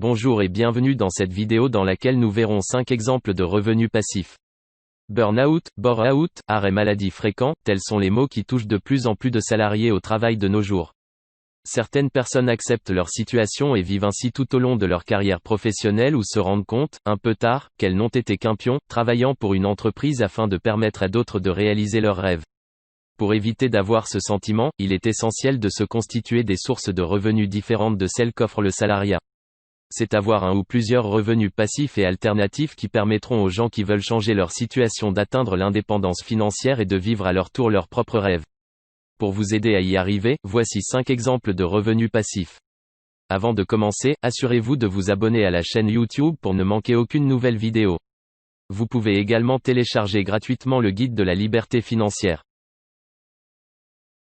Bonjour et bienvenue dans cette vidéo dans laquelle nous verrons 5 exemples de revenus passifs. Burn-out, bore-out, arrêt maladie fréquent, tels sont les mots qui touchent de plus en plus de salariés au travail de nos jours. Certaines personnes acceptent leur situation et vivent ainsi tout au long de leur carrière professionnelle ou se rendent compte, un peu tard, qu'elles n'ont été qu'un pion, travaillant pour une entreprise afin de permettre à d'autres de réaliser leurs rêves. Pour éviter d'avoir ce sentiment, il est essentiel de se constituer des sources de revenus différentes de celles qu'offre le salariat. C'est avoir un ou plusieurs revenus passifs et alternatifs qui permettront aux gens qui veulent changer leur situation d'atteindre l'indépendance financière et de vivre à leur tour leurs propres rêves. Pour vous aider à y arriver, voici 5 exemples de revenus passifs. Avant de commencer, assurez-vous de vous abonner à la chaîne YouTube pour ne manquer aucune nouvelle vidéo. Vous pouvez également télécharger gratuitement le guide de la liberté financière.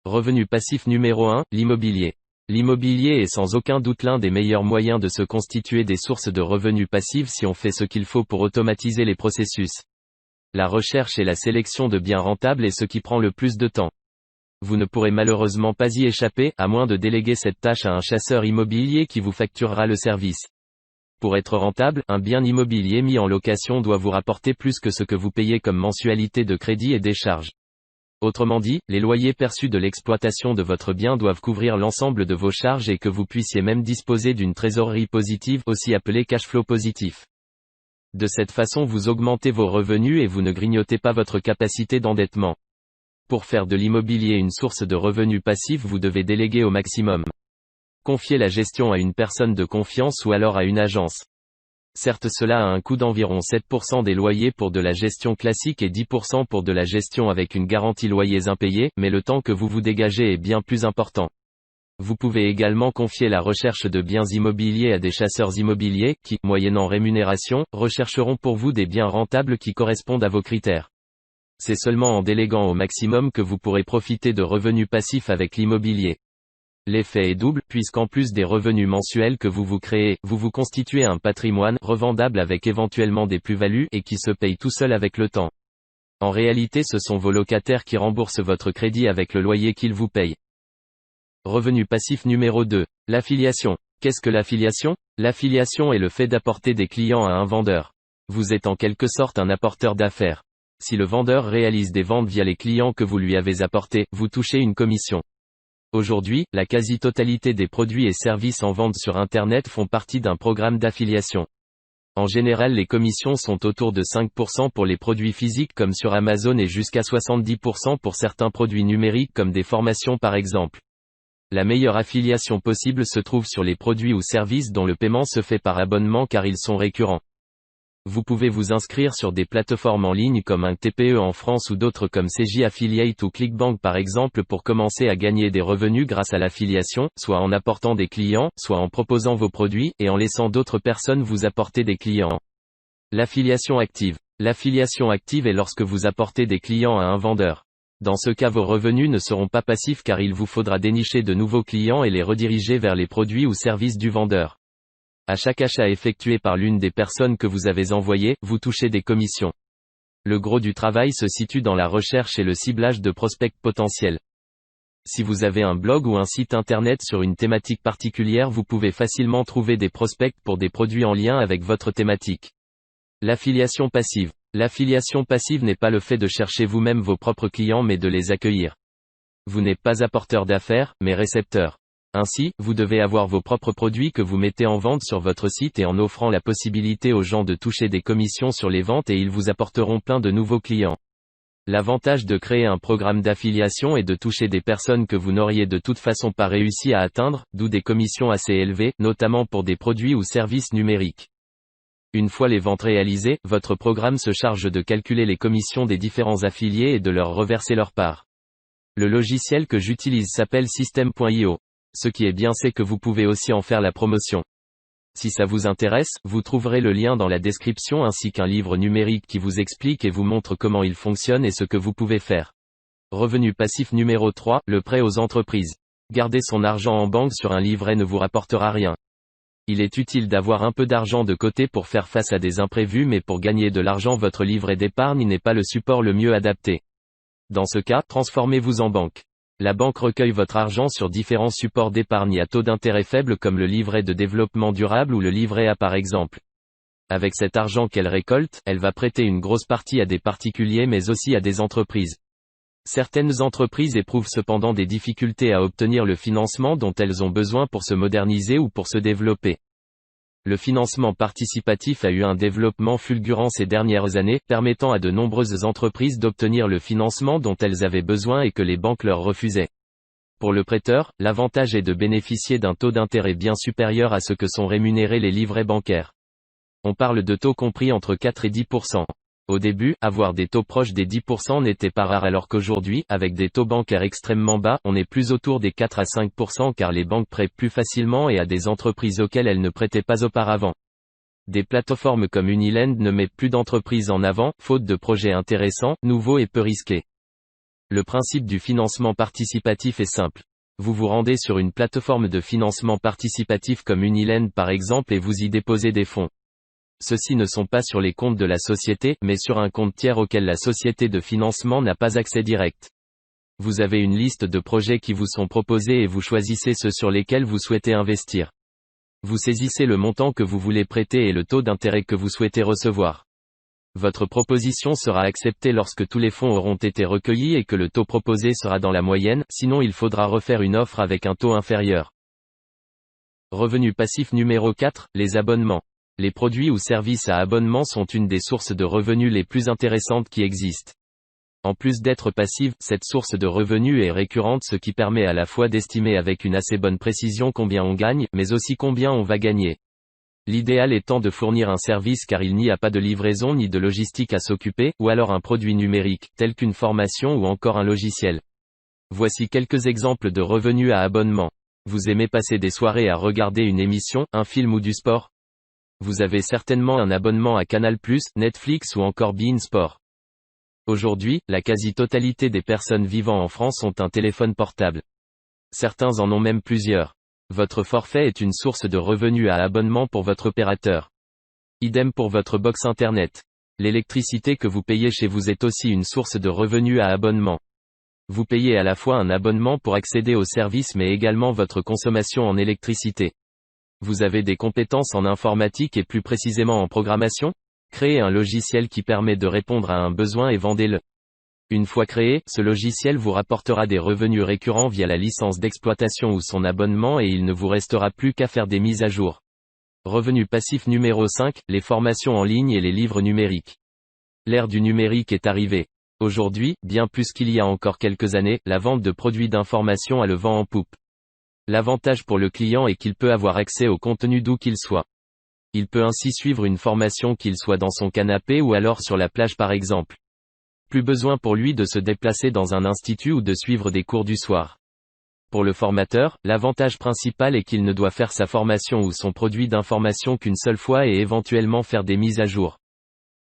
Revenu passif numéro 1, l'immobilier. L'immobilier est sans aucun doute l'un des meilleurs moyens de se constituer des sources de revenus passifs si on fait ce qu'il faut pour automatiser les processus. La recherche et la sélection de biens rentables est ce qui prend le plus de temps. Vous ne pourrez malheureusement pas y échapper, à moins de déléguer cette tâche à un chasseur immobilier qui vous facturera le service. Pour être rentable, un bien immobilier mis en location doit vous rapporter plus que ce que vous payez comme mensualité de crédit et des charges. Autrement dit, les loyers perçus de l'exploitation de votre bien doivent couvrir l'ensemble de vos charges et que vous puissiez même disposer d'une trésorerie positive, aussi appelée cash flow positif. De cette façon vous augmentez vos revenus et vous ne grignotez pas votre capacité d'endettement. Pour faire de l'immobilier une source de revenus passifs, vous devez déléguer au maximum. Confier la gestion à une personne de confiance ou alors à une agence. Certes, cela a un coût d'environ 7% des loyers pour de la gestion classique et 10% pour de la gestion avec une garantie loyers impayés, mais le temps que vous vous dégagez est bien plus important. Vous pouvez également confier la recherche de biens immobiliers à des chasseurs immobiliers, qui, moyennant rémunération, rechercheront pour vous des biens rentables qui correspondent à vos critères. C'est seulement en déléguant au maximum que vous pourrez profiter de revenus passifs avec l'immobilier. L'effet est double, puisqu'en plus des revenus mensuels que vous créez, vous vous constituez un patrimoine, revendable avec éventuellement des plus-values, et qui se paye tout seul avec le temps. En réalité, ce sont vos locataires qui remboursent votre crédit avec le loyer qu'ils vous payent. Revenu passif numéro 2. L'affiliation. Qu'est-ce que l'affiliation ? L'affiliation est le fait d'apporter des clients à un vendeur. Vous êtes en quelque sorte un apporteur d'affaires. Si le vendeur réalise des ventes via les clients que vous lui avez apportés, vous touchez une commission. Aujourd'hui, la quasi-totalité des produits et services en vente sur Internet font partie d'un programme d'affiliation. En général, les commissions sont autour de 5% pour les produits physiques comme sur Amazon et jusqu'à 70% pour certains produits numériques comme des formations par exemple. La meilleure affiliation possible se trouve sur les produits ou services dont le paiement se fait par abonnement car ils sont récurrents. Vous pouvez vous inscrire sur des plateformes en ligne comme un TPE en France ou d'autres comme CJ Affiliate ou Clickbank par exemple pour commencer à gagner des revenus grâce à l'affiliation, soit en apportant des clients, soit en proposant vos produits, et en laissant d'autres personnes vous apporter des clients. L'affiliation active. L'affiliation active est lorsque vous apportez des clients à un vendeur. Dans ce cas, vos revenus ne seront pas passifs car il vous faudra dénicher de nouveaux clients et les rediriger vers les produits ou services du vendeur. À chaque achat effectué par l'une des personnes que vous avez envoyées, vous touchez des commissions. Le gros du travail se situe dans la recherche et le ciblage de prospects potentiels. Si vous avez un blog ou un site internet sur une thématique particulière, vous pouvez facilement trouver des prospects pour des produits en lien avec votre thématique. L'affiliation passive. L'affiliation passive n'est pas le fait de chercher vous-même vos propres clients mais de les accueillir. Vous n'êtes pas apporteur d'affaires, mais récepteur. Ainsi, vous devez avoir vos propres produits que vous mettez en vente sur votre site et en offrant la possibilité aux gens de toucher des commissions sur les ventes et ils vous apporteront plein de nouveaux clients. L'avantage de créer un programme d'affiliation est de toucher des personnes que vous n'auriez de toute façon pas réussi à atteindre, d'où des commissions assez élevées, notamment pour des produits ou services numériques. Une fois les ventes réalisées, votre programme se charge de calculer les commissions des différents affiliés et de leur reverser leur part. Le logiciel que j'utilise s'appelle System.io. Ce qui est bien, c'est que vous pouvez aussi en faire la promotion. Si ça vous intéresse, vous trouverez le lien dans la description ainsi qu'un livre numérique qui vous explique et vous montre comment il fonctionne et ce que vous pouvez faire. Revenu passif numéro 3, le prêt aux entreprises. Garder son argent en banque sur un livret ne vous rapportera rien. Il est utile d'avoir un peu d'argent de côté pour faire face à des imprévus, mais pour gagner de l'argent, votre livret d'épargne n'est pas le support le mieux adapté. Dans ce cas, transformez-vous en banque. La banque recueille votre argent sur différents supports d'épargne à taux d'intérêt faible comme le livret de développement durable ou le livret A par exemple. Avec cet argent qu'elle récolte, elle va prêter une grosse partie à des particuliers mais aussi à des entreprises. Certaines entreprises éprouvent cependant des difficultés à obtenir le financement dont elles ont besoin pour se moderniser ou pour se développer. Le financement participatif a eu un développement fulgurant ces dernières années, permettant à de nombreuses entreprises d'obtenir le financement dont elles avaient besoin et que les banques leur refusaient. Pour le prêteur, l'avantage est de bénéficier d'un taux d'intérêt bien supérieur à ce que sont rémunérés les livrets bancaires. On parle de taux compris entre 4 et 10%. Au début, avoir des taux proches des 10% n'était pas rare alors qu'aujourd'hui, avec des taux bancaires extrêmement bas, on est plus autour des 4 à 5% car les banques prêtent plus facilement et à des entreprises auxquelles elles ne prêtaient pas auparavant. Des plateformes comme Unilend ne mettent plus d'entreprises en avant, faute de projets intéressants, nouveaux et peu risqués. Le principe du financement participatif est simple. Vous vous rendez sur une plateforme de financement participatif comme Unilend par exemple et vous y déposez des fonds. Ceux-ci ne sont pas sur les comptes de la société, mais sur un compte tiers auquel la société de financement n'a pas accès direct. Vous avez une liste de projets qui vous sont proposés et vous choisissez ceux sur lesquels vous souhaitez investir. Vous saisissez le montant que vous voulez prêter et le taux d'intérêt que vous souhaitez recevoir. Votre proposition sera acceptée lorsque tous les fonds auront été recueillis et que le taux proposé sera dans la moyenne, sinon il faudra refaire une offre avec un taux inférieur. Revenu passif numéro 4, les abonnements. Les produits ou services à abonnement sont une des sources de revenus les plus intéressantes qui existent. En plus d'être passive, cette source de revenus est récurrente ce qui permet à la fois d'estimer avec une assez bonne précision combien on gagne, mais aussi combien on va gagner. L'idéal étant de fournir un service car il n'y a pas de livraison ni de logistique à s'occuper, ou alors un produit numérique, tel qu'une formation ou encore un logiciel. Voici quelques exemples de revenus à abonnement. Vous aimez passer des soirées à regarder une émission, un film ou du sport ? Vous avez certainement un abonnement à Canal+, Netflix ou encore beIN Sport. Aujourd'hui, la quasi-totalité des personnes vivant en France ont un téléphone portable. Certains en ont même plusieurs. Votre forfait est une source de revenus à abonnement pour votre opérateur. Idem pour votre box internet. L'électricité que vous payez chez vous est aussi une source de revenus à abonnement. Vous payez à la fois un abonnement pour accéder aux services mais également votre consommation en électricité. Vous avez des compétences en informatique et plus précisément en programmation ? Créez un logiciel qui permet de répondre à un besoin et vendez-le. Une fois créé, ce logiciel vous rapportera des revenus récurrents via la licence d'exploitation ou son abonnement et il ne vous restera plus qu'à faire des mises à jour. Revenu passif numéro 5, les formations en ligne et les livres numériques. L'ère du numérique est arrivée. Aujourd'hui, bien plus qu'il y a encore quelques années, la vente de produits d'information a le vent en poupe. L'avantage pour le client est qu'il peut avoir accès au contenu d'où qu'il soit. Il peut ainsi suivre une formation qu'il soit dans son canapé ou alors sur la plage par exemple. Plus besoin pour lui de se déplacer dans un institut ou de suivre des cours du soir. Pour le formateur, l'avantage principal est qu'il ne doit faire sa formation ou son produit d'information qu'une seule fois et éventuellement faire des mises à jour.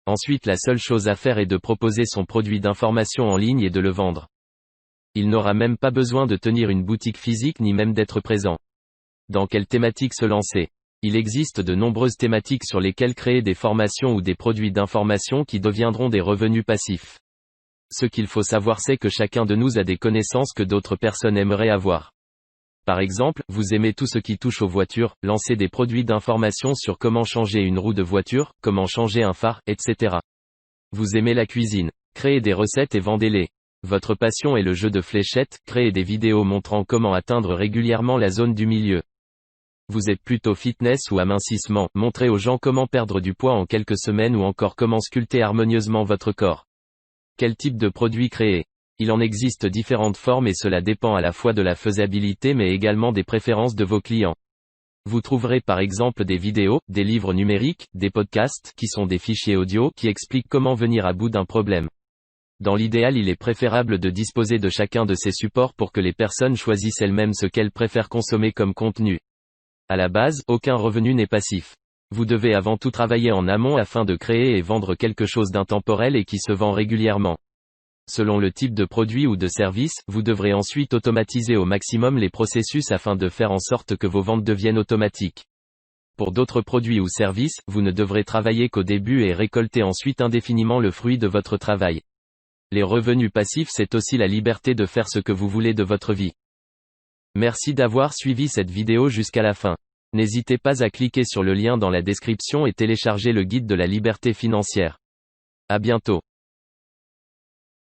Ensuite la seule chose à faire est de proposer son produit d'information en ligne et de le vendre. Il n'aura même pas besoin de tenir une boutique physique ni même d'être présent. Dans quelle thématique se lancer ? Il existe de nombreuses thématiques sur lesquelles créer des formations ou des produits d'information qui deviendront des revenus passifs. Ce qu'il faut savoir c'est que chacun de nous a des connaissances que d'autres personnes aimeraient avoir. Par exemple, vous aimez tout ce qui touche aux voitures, lancez des produits d'information sur comment changer une roue de voiture, comment changer un phare, etc. Vous aimez la cuisine, créez des recettes et vendez-les. Votre passion est le jeu de fléchettes, créez des vidéos montrant comment atteindre régulièrement la zone du milieu. Vous êtes plutôt fitness ou amincissement, montrez aux gens comment perdre du poids en quelques semaines ou encore comment sculpter harmonieusement votre corps. Quel type de produit créer ? Il en existe différentes formes et cela dépend à la fois de la faisabilité mais également des préférences de vos clients. Vous trouverez par exemple des vidéos, des livres numériques, des podcasts, qui sont des fichiers audio qui expliquent comment venir à bout d'un problème. Dans l'idéal, il est préférable de disposer de chacun de ces supports pour que les personnes choisissent elles-mêmes ce qu'elles préfèrent consommer comme contenu. À la base, aucun revenu n'est passif. Vous devez avant tout travailler en amont afin de créer et vendre quelque chose d'intemporel et qui se vend régulièrement. Selon le type de produit ou de service, vous devrez ensuite automatiser au maximum les processus afin de faire en sorte que vos ventes deviennent automatiques. Pour d'autres produits ou services, vous ne devrez travailler qu'au début et récolter ensuite indéfiniment le fruit de votre travail. Les revenus passifs, c'est aussi la liberté de faire ce que vous voulez de votre vie. Merci d'avoir suivi cette vidéo jusqu'à la fin. N'hésitez pas à cliquer sur le lien dans la description et télécharger le guide de la liberté financière. À bientôt.